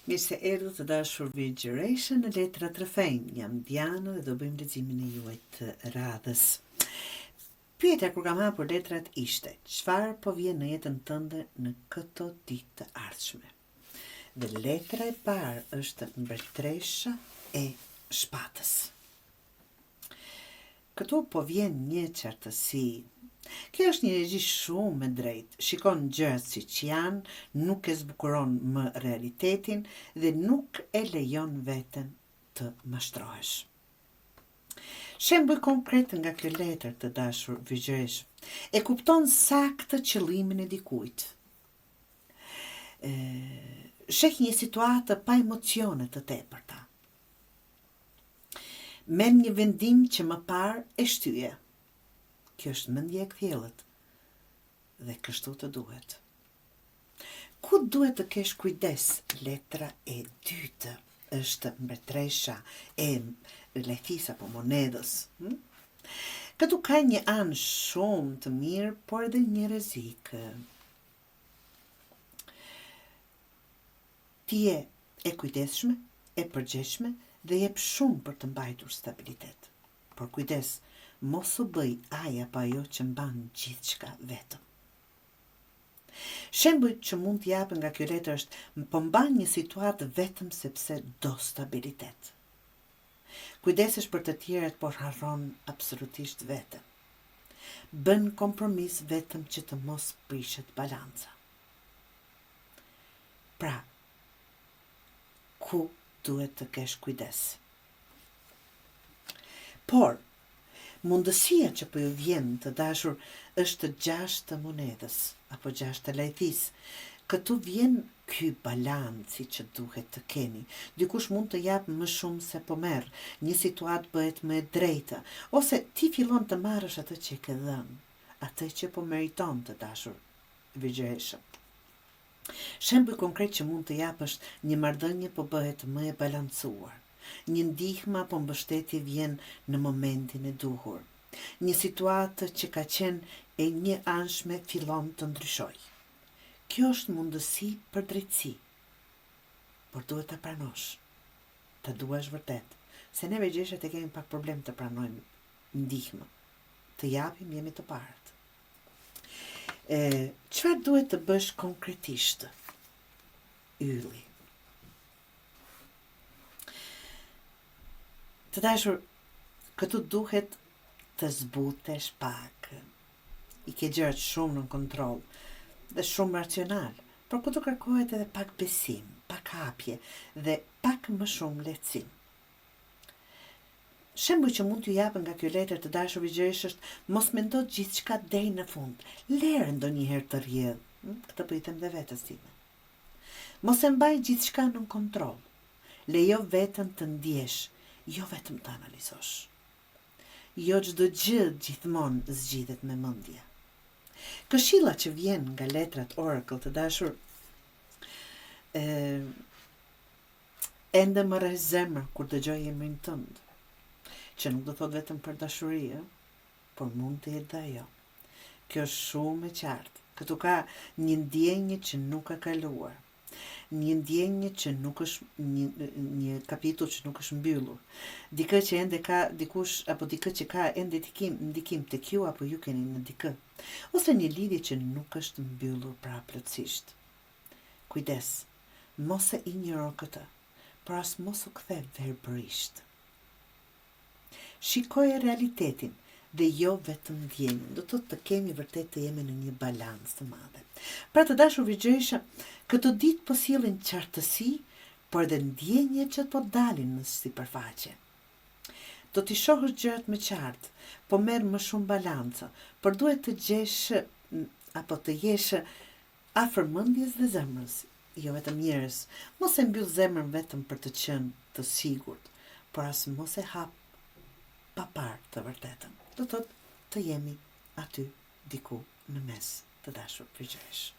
Mirë se erdhët të dashur Vigjeresha në Letra të Rrëfejnë. Jam Diana dhe do bëjmë leximin e juaj të radhës. Pyetja kur kam hapur letrat ishte: çfarë po vjen në jetën tënde në këto ditë të ardhshme? Dhe letra e parë është mbretëresha e shpatës. Këtu po vjen një qartësi. Kjo është një regji shumë e drejtë, shikon gjërat siç janë, nuk e zbukuron më realitetin dhe nuk e lejon veten të mashtrohesh. Shembull konkret nga kjo letër të dashur Vigjeresh, e kupton saktë qëllimin e dikujt. Sheh një situatë pa emocione të tepërta. Merr një vendim që më parë e shtyje. Kjo është mendje e kthjellët dhe kështu të duhet. Ku duhet të kesh kujdes? Letra e dytë është mbretëresha e lehtisë apo monedhës. Këtu ka një anë shumë të mirë, por edhe një rrezik. Ti je e kujdesshme, e përgjegjshme dhe jep shumë për të mbajtur stabilitet. Por kujdes, mos u bëj ai apo ajo që mban gjithçka vetëm. Shembull që mund t'i japë nga kjo letër është: po mban një situatë vetëm sepse do stabilitet. Kujdesesh për të tjerët, por harron absolutisht veten. Bën kompromis vetëm që të mos prishet balanca. Pra, ku duhet të kesh kujdes? Por mundësia që po ju vjen të dashur është 6 të monedhës apo 6 të lehtisë. Këtu vjen ky balanci që duhet të keni. Dikush mund të jap më shumë se po merr, një situatë bëhet më e drejtë, ose ti fillon të marrësh atë që ke dhënë, atë që po meriton të dashur Vigjeresha. Shembull konkret që mund të jap është: një marrëdhënie po bëhet më e balancuar. Një ndihmë apo mbështetje vjen në momentin e duhur. Një situatë që ka qenë e një anshme fillon të ndryshojë. Kjo është mundësi për drejtësi. Por duhet ta pranosh. Ta duash vërtet. Se ne Vigjereshat e kemi pak problem të pranojmë ndihmë. Të japim jemi të parët. Çfarë duhet të bësh konkretisht? Ylli. Të dashur, këtu duhet të zbutesh pak. I ke gjërat shumë në kontroll dhe shumë racional, por këtu kërkohet edhe pak besim, pak hapje dhe pak më shumë lehtësim. Shembull që mund t'ju japë nga kjo letër të dashur Vigjeresh është: mos mendo gjithçka deri në fund. Lere ndonjëherë të rrjedh. Këtë po i them dhe vetes time. Mos e mbaj gjithçka në kontroll. Lejo veten të ndjesh, jo vetëm të analizosh. Jo çdo gjë gjithmonë zgjidhet me mendje. Këshilla që vjen nga letrat Oracle të dashur, ende më rresh zemër kur dëgjoj emrin tënd, që nuk do thot vetëm për dashuri, por mund të jetë dhe ajo. Kjo është shumë e qartë. Këtu ka një ndjenjë që nuk ka kaluar. Një ndjenjë që nuk është një kapitull që nuk është mbyllur. Dikë që ende ka dikush apo dikë që ka ende ndikim tek ju apo ju keni në dikë. Ose një lidhje që nuk është mbyllur pra plotësisht. Kujdes, mos e injoro këtë, por as mos u kthe verbërisht. Shikoje realitetin dhe jo vetëm ndjenjën. Do të kemi vërtet të jemi në një balans të madhe. Pra të dashur Vigjeresha, këto ditë po sillin qartësi, por edhe ndjenje që po dalin në sipërfaqe. Do t'i shohësh gjërat më qartë, po merr më shumë balanca, por duhet të gjesh apo të jesh afër mendjes dhe zemrës, jo vetëm njerëz. Mos e mbyll zemrën vetëm për të qenë të sigurt, por as mos e hap pa parë të vërtetën. Do thotë të jemi aty diku në mes të dashur Vigjeresh.